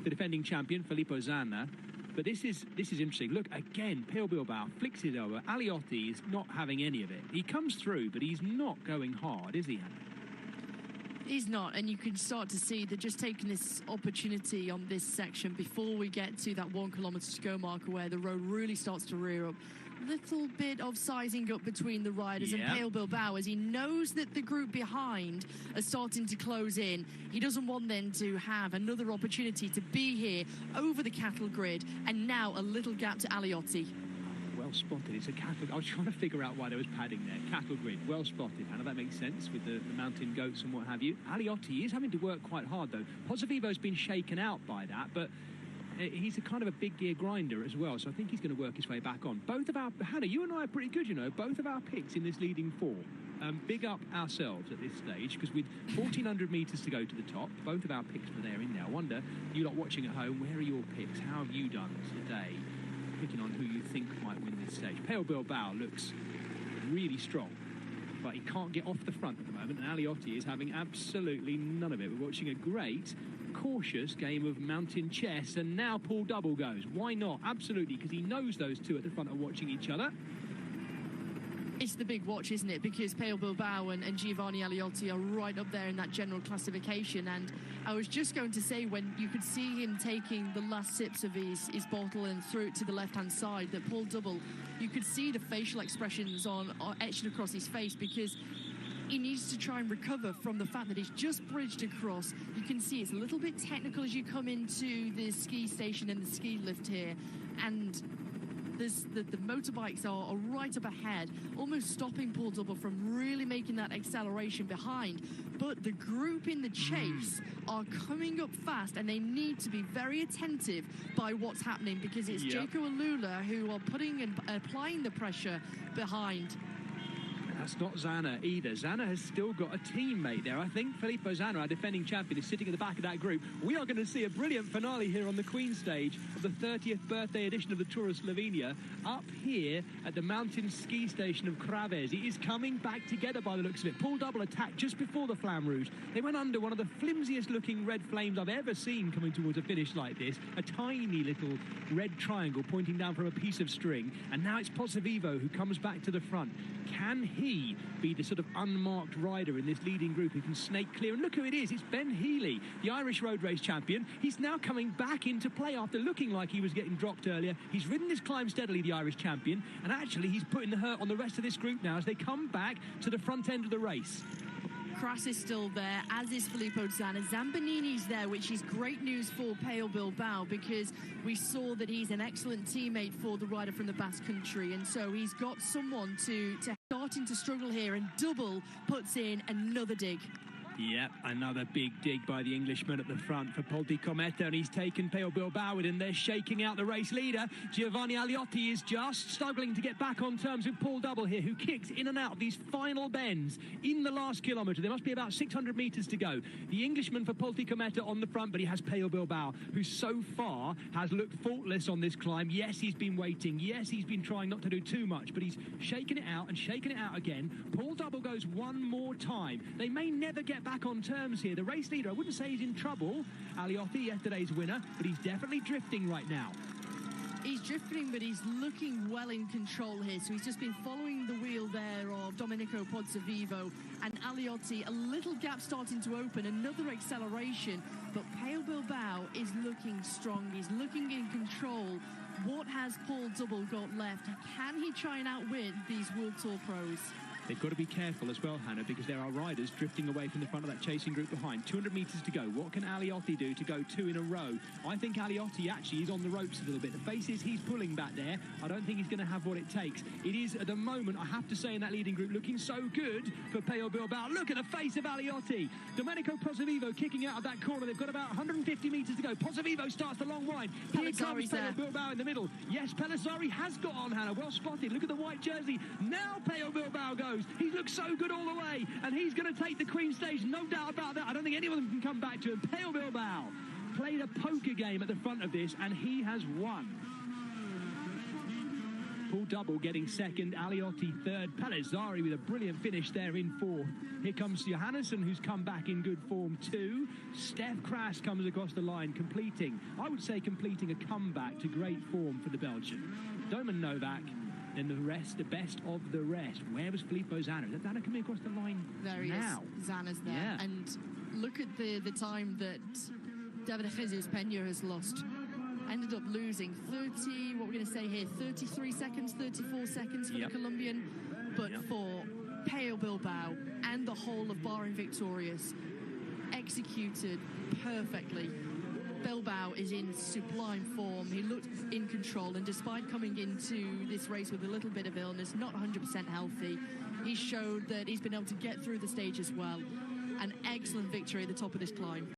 the defending champion, Filippo Zana. But this is interesting. Look, again, Pale Bilbao flicks it over. Aliotti is not having any of it. He comes through, but he's not going hard, is he, Hannah? He's not, and you can start to see they're just taking this opportunity on this section before we get to that 1 kilometre to go marker where the road really starts to rear up. Little bit of sizing up between the riders and Pale Bilbao, as he knows that the group behind are starting to close in. He doesn't want them to have another opportunity to be here over the cattle grid, and now a little gap to Aliotti. Well spotted. It's a cattle. I was trying to figure out why there was padding there. Cattle grid. Well spotted, Hannah. That makes sense with the mountain goats and what have you. Aliotti is having to work quite hard, though. Pozzovivo's been shaken out by that, but he's a kind of a big gear grinder as well, so I think he's going to work his way back on. Both of our... Hannah, you and I are pretty good, you know. Both of our picks in this leading four. Big up ourselves at this stage, because with 1,400 metres to go to the top, both of our picks were there in there. I wonder, you lot watching at home, where are your picks? How have you done today? Picking on who you think might win this stage. Pale Bilbao looks really strong, but he can't get off the front at the moment, and Aliotti is having absolutely none of it. We're watching a great, cautious game of mountain chess, and now Paul Double goes. Why not? Absolutely, because he knows those two at the front are watching each other. It's the big watch, isn't it? Because Pale Bilbao and Giovanni Aliotti are right up there in that general classification. And I was just going to say, when you could see him taking the last sips of his bottle and threw it to the left-hand side, that Paul Double, you could see the facial expressions are etched across his face, because he needs to try and recover from the fact that he's just bridged across. You can see it's a little bit technical as you come into the ski station and the ski lift here. And the motorbikes are right up ahead, almost stopping Paul Double from really making that acceleration behind. But the group in the chase are coming up fast, and they need to be very attentive by what's happening, because it's Jaco Alula who are putting and applying the pressure behind. That's not Zana either. Zana has still got a teammate there. I think Filippo Zana, our defending champion, is sitting at the back of that group. We are going to see a brilliant finale here on the Queen stage of the 30th birthday edition of the Tour of Slovenia, up here at the mountain ski station of Kraves. It is coming back together by the looks of it. Paul Double attacked just before the Flamme Rouge. They went under one of the flimsiest looking red flames I've ever seen coming towards a finish like this. A tiny little red triangle pointing down from a piece of string. And now it's Pozzovivo who comes back to the front. Can he be the sort of unmarked rider in this leading group who can snake clear? And look who it is. It's Ben Healy, the Irish road race champion. He's now coming back into play after looking like he was getting dropped earlier. He's ridden this climb steadily, the Irish champion, and actually he's putting the hurt on the rest of this group now as they come back to the front end of the race. Kras is still there, as is Filippo Zana. Zambanini's there, which is great news for Pale Bilbao, because we saw that he's an excellent teammate for the rider from the Basque Country, and so he's got someone to starting to struggle here, and Double puts in another dig. Yep, another big dig by the Englishman at the front for Polti Cometa, and he's taken Pale Bilbao with him. They're shaking out the race leader. Giovanni Aliotti is just struggling to get back on terms with Paul Double here, who kicks in and out of these final bends in the last kilometre. There must be about 600 metres to go. The Englishman for Polti Cometa on the front, but he has Pale Bilbao, who so far has looked faultless on this climb. Yes, he's been waiting. Yes, he's been trying not to do too much, but he's shaken it out and shaken it out again. Paul Double goes one more time. They may never get back on terms here. The race leader, I wouldn't say he's in trouble, Aliotti, yesterday's winner, but he's definitely drifting right now. He's drifting, but he's looking well in control here. So he's just been following the wheel there of Domenico Pozzovivo, and Aliotti, a little gap starting to open, another acceleration. But Pale Bilbao is looking strong. He's looking in control. What has Paul Double got left? Can he try and outwit these World Tour pros? They've got to be careful as well, Hannah, because there are riders drifting away from the front of that chasing group behind. 200 metres to go. What can Aliotti do to go two in a row? I think Aliotti actually is on the ropes a little bit. The faces he's pulling back there, I don't think he's going to have what it takes. It is, at the moment, I have to say, in that leading group, looking so good for Pale Bilbao. Look at the face of Aliotti. Domenico Pozzovivo kicking out of that corner. They've got about 150 metres to go. Pozzovivo starts the long line. Here comes Pale Bilbao in the middle. Yes, Pellizzari has got on, Hannah. Well spotted. Look at the white jersey. Now Pale Bilbao goes. He looks so good all the way, and he's going to take the Queen stage, no doubt about that. I don't think any of them can come back to him. Pale Bilbao played a poker game at the front of this, and he has won. Paul Double getting second, Aliotti third, Palizzari with a brilliant finish there in fourth. Here comes Johannesson, who's come back in good form too. Stef Kras comes across the line, completing a comeback to great form for the Belgian. Domen Novak, then the rest, the best of the rest. Where was Filippo Zanna? Is that Zanna coming across the line there he now? Is. Zanna's there. Yeah. And look at the time that David Jesus Peña has lost. Ended up losing 30, what we're going to say here, 33 seconds, 34 seconds for the Colombian. But for Pello Bilbao and the whole of Bahrain Victorious, executed perfectly. Bilbao is in sublime form. He looked in control, and despite coming into this race with a little bit of illness, not 100% healthy, he showed that he's been able to get through the stage as well. An excellent victory at the top of this climb.